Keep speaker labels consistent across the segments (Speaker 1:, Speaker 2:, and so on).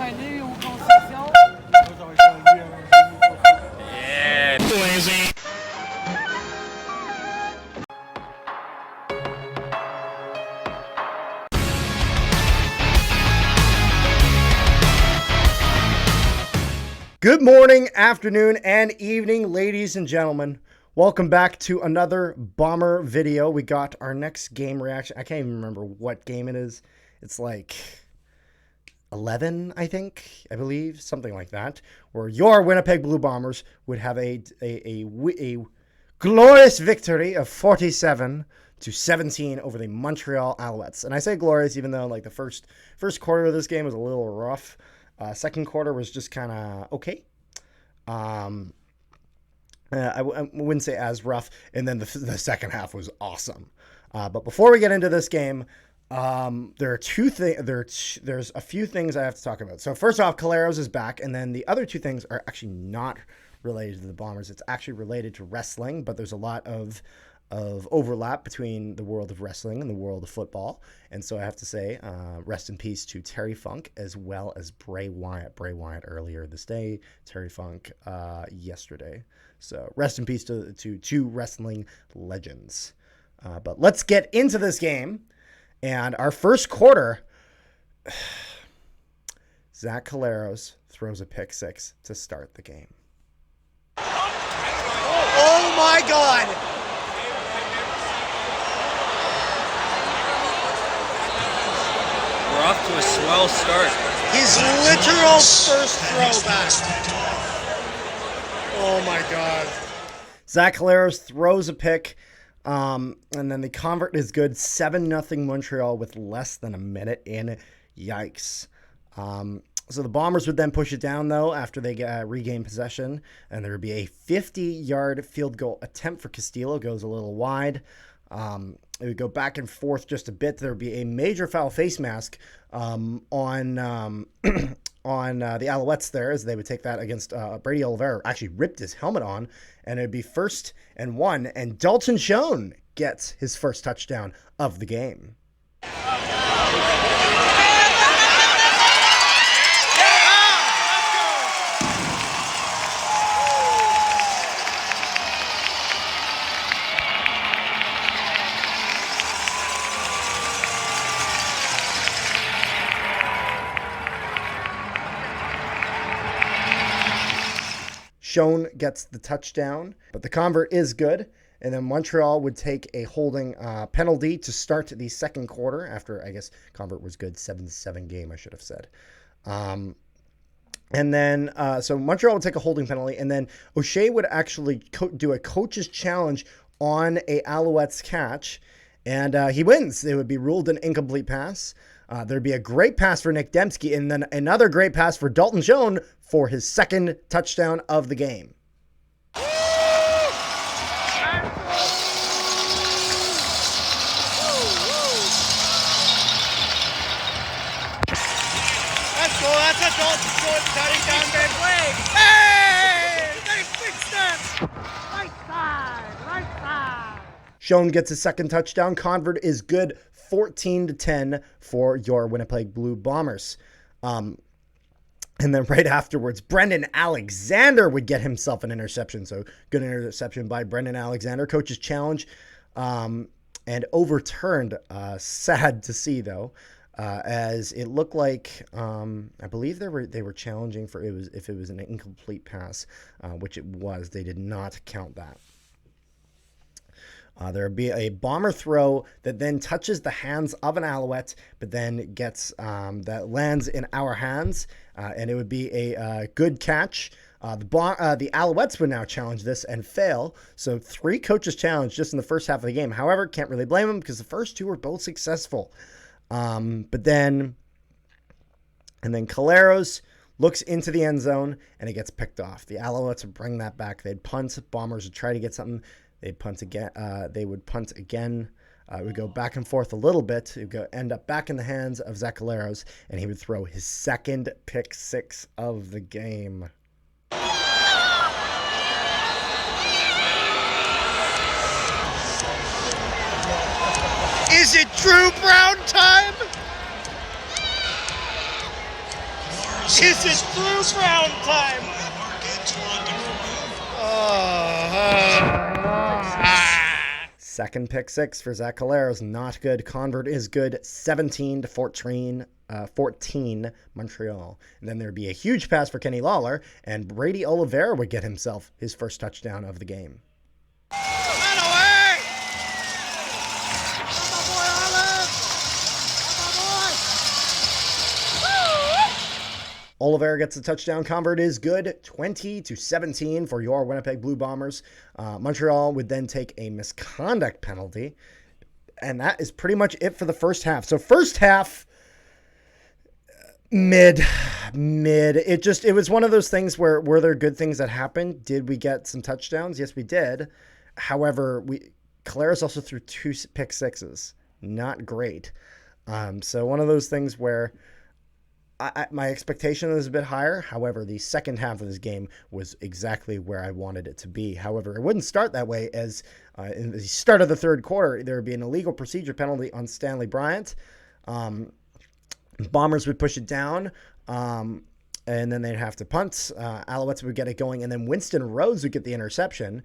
Speaker 1: entraîner aux concessions.
Speaker 2: Yeah, lazy.
Speaker 3: Good morning, afternoon, and evening, ladies and gentlemen. Welcome back to another Bomber video. We got our next game reaction. I can't even remember what game it is. It's like 11, I believe, something like that, where your Winnipeg Blue Bombers would have a glorious victory of 47-17 over the Montreal Alouettes. And I say glorious even though like the first quarter of this game was a little rough. Second quarter was just kind of okay. I wouldn't say as rough, and then the second half was awesome. But before we get into this game, there's a few things I have to talk about. So first off, Caleros is back, and then the other two things are actually not related to the Bombers. It's actually related to wrestling, but there's a lot of overlap between the world of wrestling and the world of football. And so I have to say, rest in peace to Terry Funk as well as Bray Wyatt. Bray Wyatt earlier this day, Terry Funk yesterday. So rest in peace to two wrestling legends. But let's get into this game. And our first quarter, Zach Caleros throws a pick six to start the game.
Speaker 4: Oh my God!
Speaker 2: We're off to a swell start.
Speaker 4: His literal first throwback. Oh my God.
Speaker 3: Zach Caleros throws a pick, and then the convert is good. 7-0 Montreal with less than a minute in. Yikes. So the Bombers would then push it down, though, after they regain possession, and there would be a 50-yard field goal attempt for Castillo. Goes a little wide. It would go back and forth just a bit. There would be a major foul face mask on the Alouettes there, as they would take that against Brady Oliveira. Actually ripped his helmet on, and it would be 1st and 1. And Dalton Schoen gets his first touchdown of the game. Schoen gets the touchdown, but the convert is good. And then Montreal would take a holding penalty to start the second quarter after, I guess, convert was good. 7-7 game, I should have said. And then, so Montreal would take a holding penalty, and then O'Shea would actually do a coach's challenge on a Alouettes catch, and he wins. It would be ruled an incomplete pass. There'd be a great pass for Nick Dembski, and then another great pass for Dalton Schoen for his second touchdown of the game.
Speaker 4: Let's go. That's a Dalton Schoen cutting down big leg. Hey! They fixed that! Right side.
Speaker 3: Schoen gets his second touchdown. Convert is good. 14-10 for your Winnipeg Blue Bombers. And then right afterwards, Brendan Alexander would get himself an interception. So good interception by Brendan Alexander. Coach's challenge and overturned. Sad to see, though, as it looked like I believe they were challenging for if it was an incomplete pass, which it was. They did not count that. There would be a bomber throw that then touches the hands of an Alouette, but then gets that lands in our hands, and it would be a good catch. The Alouettes would now challenge this and fail. So 3 coaches challenged just in the first half of the game. However, can't really blame them because the first 2 were both successful. But then Caleros looks into the end zone, and it gets picked off. The Alouettes would bring that back. They'd punt. Bombers would try to get something. They'd punt again. They would punt again. It would go back and forth a little bit. It would end up back in the hands of Zach Caleros, and he would throw his second pick six of the game.
Speaker 4: Is it Drew Brown time? Is it through Brown time?
Speaker 3: Second pick six for Zach Collaros, not good. Convert is good, 17-14, 14 Montreal. And then there'd be a huge pass for Kenny Lawler, and Brady Oliveira would get himself his first touchdown of the game. Oliveira gets a touchdown. Convert is good, 20-17 for your Winnipeg Blue Bombers. Montreal would then take a misconduct penalty, and that is pretty much it for the first half. So first half, mid. It was one of those things where were there good things that happened? Did we get some touchdowns? Yes, we did. However, Collaros also threw 2 pick sixes. Not great. So one of those things where my expectation was a bit higher. However, the second half of this game was exactly where I wanted it to be. However, it wouldn't start that way, as in the start of the third quarter, there would be an illegal procedure penalty on Stanley Bryant. Bombers would push it down, and then they'd have to punt. Alouettes would get it going, and then Winston Rhodes would get the interception,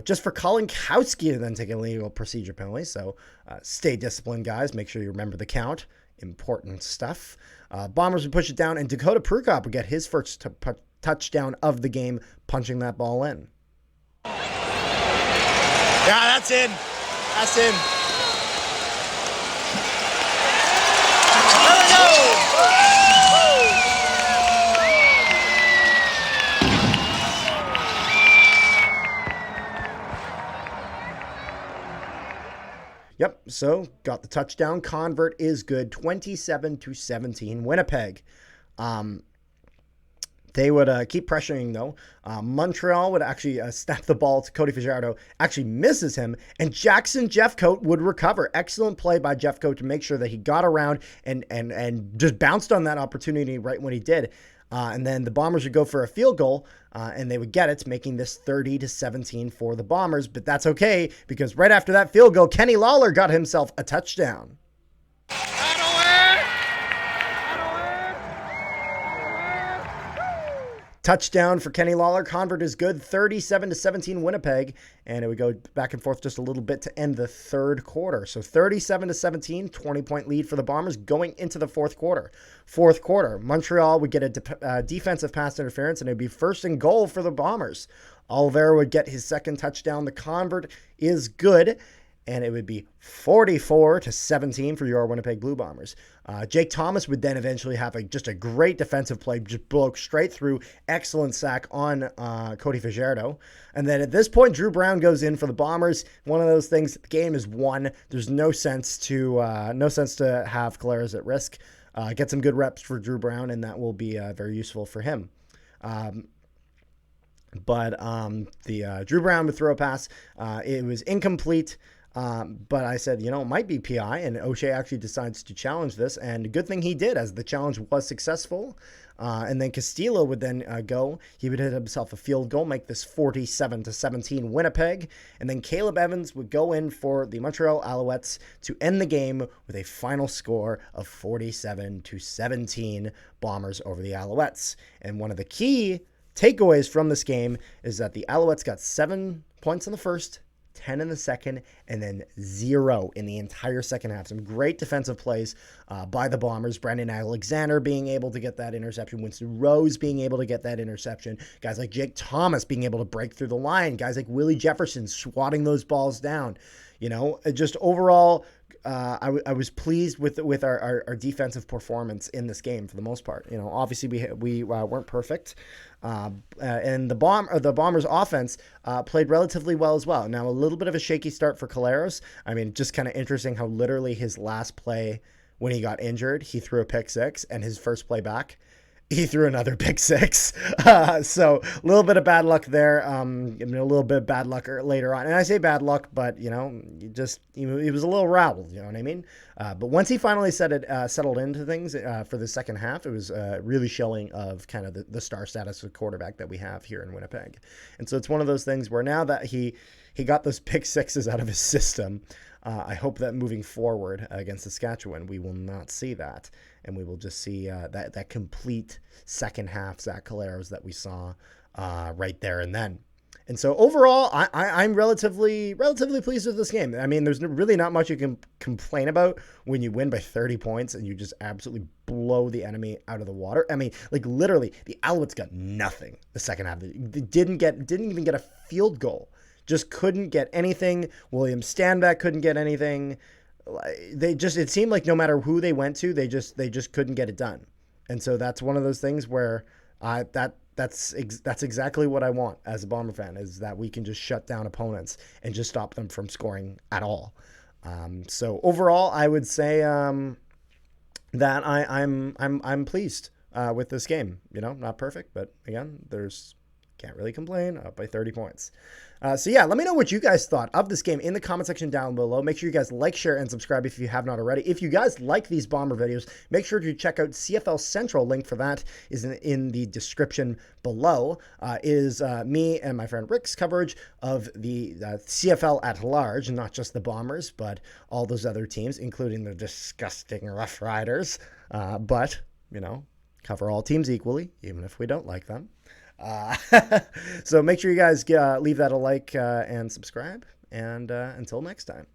Speaker 3: just for Colin Kowski to then take an illegal procedure penalty. So stay disciplined, guys. Make sure you remember the count. Important stuff. Bombers would push it down, and Dakota Prukop would get his first touchdown of the game, punching that ball in.
Speaker 4: Yeah, that's in. That's in. There we go.
Speaker 3: Yep, so got the touchdown. Convert is good, 27-17 Winnipeg. They would keep pressuring, though. Montreal would actually snap the ball to Cody Fajardo, actually misses him, and Jackson Jeffcoat would recover. Excellent play by Jeffcoat to make sure that he got around and just bounced on that opportunity right when he did. And then the Bombers would go for a field goal, and they would get it, making this 30-17 for the Bombers. But that's okay, because right after that field goal, Kenny Lawler got himself a touchdown. Touchdown for Kenny Lawler. Convert is good, 37-17 Winnipeg, and it would go back and forth just a little bit to end the third quarter. So 37-17, 20-point lead for the Bombers going into the fourth quarter. Fourth quarter, Montreal would get a defensive pass interference, and it would be first and goal for the Bombers. Oliveira would get his second touchdown. The Convert is good, and it would be 44-17 for your Winnipeg Blue Bombers. Jake Thomas would then eventually have just a great defensive play, just broke straight through, excellent sack on Cody Fajardo. And then at this point, Drew Brown goes in for the Bombers. One of those things, the game is won. There's no sense to have Collaros at risk. Get some good reps for Drew Brown, and that will be very useful for him. But Drew Brown would throw a pass. It was incomplete. But I said, it might be PI, and O'Shea actually decides to challenge this, and a good thing he did, as the challenge was successful. And then Castillo would then go. He would hit himself a field goal, make this 47-17 Winnipeg. And then Caleb Evans would go in for the Montreal Alouettes to end the game with a final score of 47-17 Bombers over the Alouettes. And one of the key takeaways from this game is that the Alouettes got 7 points in the first, 10 in the second, and then 0 in the entire second half. Some great defensive plays by the Bombers. Brandon Alexander being able to get that interception. Winston Rose being able to get that interception. Guys like Jake Thomas being able to break through the line. Guys like Willie Jefferson swatting those balls down. Just overall, I was pleased with our defensive performance in this game for the most part. Obviously we weren't perfect, and the Bombers' offense played relatively well as well. Now a little bit of a shaky start for Collaros. Just kind of interesting how literally his last play when he got injured, he threw a pick six, and his first play back, he threw another pick six. So a little bit of bad luck there. A little bit of bad luck later on. And I say bad luck, but, he was a little rattled, you know what I mean? But once he finally settled into things for the second half, it was really showing of kind of the star status of quarterback that we have here in Winnipeg. And so it's one of those things where now that he got those pick sixes out of his system, I hope that moving forward against Saskatchewan, we will not see that. and we will just see that complete second half Zach Collaros that we saw right there and then. And so overall, I'm relatively pleased with this game. I mean, there's really not much you can complain about when you win by 30 points and you just absolutely blow the enemy out of the water. I mean, like literally, the Alouettes got nothing the second half. They didn't even get a field goal. Just couldn't get anything. William Stanback couldn't get anything. It seemed like no matter who they went to, they just couldn't get it done. And so that's one of those things where that's exactly what I want as a Bomber fan, is that we can just shut down opponents and just stop them from scoring at all. So overall, I would say that I'm pleased with this game. You know, not perfect, but again, can't really complain. Up by 30 points. So yeah, let me know what you guys thought of this game in the comment section down below. Make sure you guys like, share, and subscribe if you have not already. If you guys like these Bomber videos, make sure to check out CFL Central. Link for that is in the description below. Is me and my friend Rick's coverage of the CFL at large, not just the Bombers, but all those other teams, including the disgusting Rough Riders. But, you know, cover all teams equally, even if we don't like them. So make sure you guys leave that a like and subscribe. And until next time.